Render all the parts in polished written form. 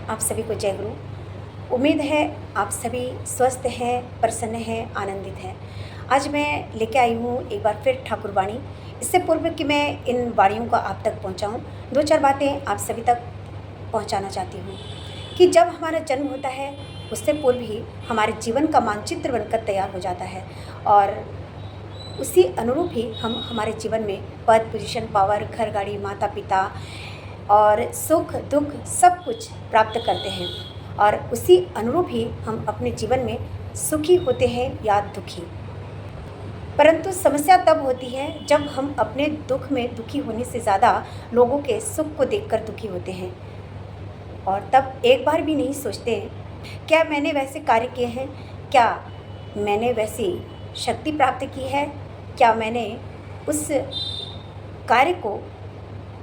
आप सभी को जय गुरु। उम्मीद है आप सभी स्वस्थ हैं, प्रसन्न हैं, आनंदित हैं। आज मैं लेके आई हूँ एक बार फिर ठाकुर वाणी। इससे पूर्व कि मैं इन वाणियों को आप तक पहुँचाऊँ, दो चार बातें आप सभी तक पहुँचाना चाहती हूँ कि जब हमारा जन्म होता है उससे पूर्व ही हमारे जीवन का मानचित्र बनकर तैयार हो जाता है और उसी अनुरूप ही हम हमारे जीवन में पद, पोजीशन, पावर, घर, गाड़ी, माता पिता और सुख दुख सब कुछ प्राप्त करते हैं और उसी अनुरूप ही हम अपने जीवन में सुखी होते हैं या दुखी। परंतु समस्या तब होती है जब हम अपने दुख में दुखी होने से ज़्यादा लोगों के सुख को देखकर दुखी होते हैं और तब एक बार भी नहीं सोचते क्या मैंने वैसे कार्य किए हैं, क्या मैंने वैसी शक्ति प्राप्त की है, क्या मैंने उस कार्य को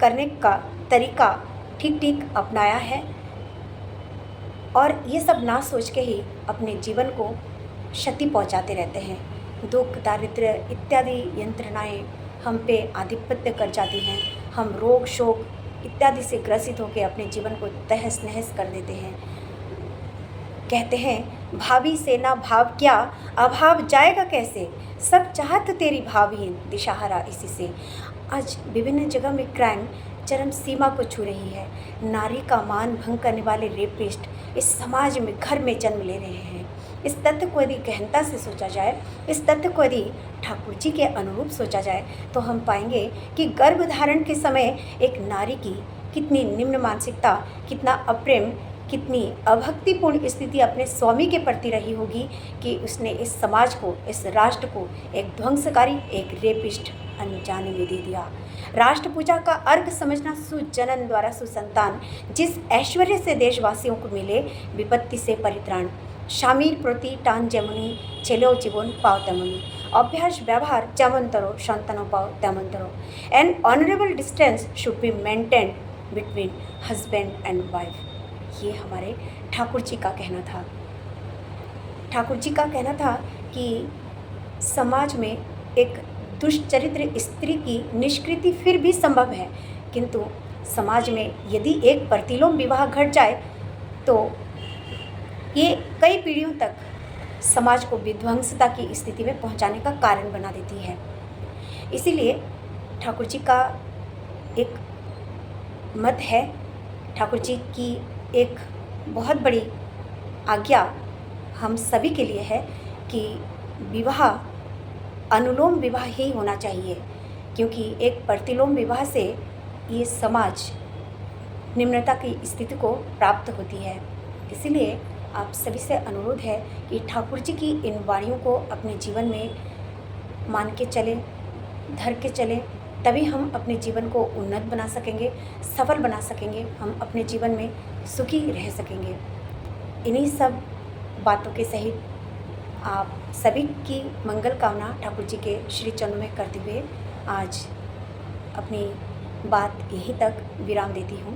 करने का तरीका ठीक अपनाया है। और ये सब ना सोच के ही अपने जीवन को क्षति पहुंचाते रहते हैं। दुख, दारिद्र्य इत्यादि यंत्रणाएं हम पे आधिपत्य कर जाती हैं। हम रोग, शोक इत्यादि से ग्रसित होकर अपने जीवन को तहस नहस कर देते हैं। कहते हैं भावी से ना भाव क्या, अभाव जाएगा कैसे, सब चाहत तेरी भावहीन, दिशाहारा इसी से। आज विभिन्न जगह में क्राइम चरम सीमा को छू रही है। नारी का मान भंग करने वाले रेपिस्ट इस समाज में घर में जन्म ले रहे हैं। इस तथ्य को यदि गहनता से सोचा जाए, इस तथ्य को यदि ठाकुर जी के अनुरूप सोचा जाए तो हम पाएंगे कि गर्भ धारण के समय एक नारी की कितनी निम्न मानसिकता, कितना अप्रेम, कितनी अभक्तिपूर्ण स्थिति अपने स्वामी के प्रति रही होगी कि उसने इस समाज को, इस राष्ट्र को एक ध्वंसकारी, एक रेपिस्ट अनजाने में दे दिया। राष्ट्र पूजा का अर्घ समझना सुजनन द्वारा सुसंतान, जिस ऐश्वर्य से देशवासियों को मिले विपत्ति से परित्राण। शामीर प्रति टान जेमनी ছেলেও জীবন পাও তেমনি, অভ্যাস ব্যবহার যেমন তরো সন্তানও পাও তেমন তরো। N honourable distance should be maintain between husband and wife. ये हमारे ठाकुर जी का कहना था। ठाकुर जी का कहना था कि समाज में एक दुष्चरित्र स्त्री की निष्कृति फिर भी संभव है, किंतु समाज में यदि एक प्रतिलोम विवाह घट जाए तो ये कई पीढ़ियों तक समाज को विध्वंसता की स्थिति में पहुंचाने का कारण बना देती है। इसीलिए ठाकुर जी का एक मत है, ठाकुर जी की एक बहुत बड़ी आज्ञा हम सभी के लिए है कि विवाह अनुलोम विवाह ही होना चाहिए, क्योंकि एक प्रतिलोम विवाह से ये समाज निम्नता की स्थिति को प्राप्त होती है। इसीलिए आप सभी से अनुरोध है कि ठाकुर जी की इन वाणियों को अपने जीवन में मान के चलें, धर के चलें, तभी हम अपने जीवन को उन्नत बना सकेंगे, सफल बना सकेंगे, हम अपने जीवन में सुखी रह सकेंगे। इन्हीं सब बातों के सहित आप सभी की मंगल कामना ठाकुर जी के श्री चरणों में करते हुए आज अपनी बात यहीं तक विराम देती हूँ।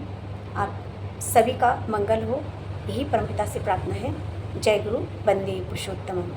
आप सभी का मंगल हो, यही परमपिता से प्रार्थना है। जय गुरु, वंदे पुरुषोत्तमम्।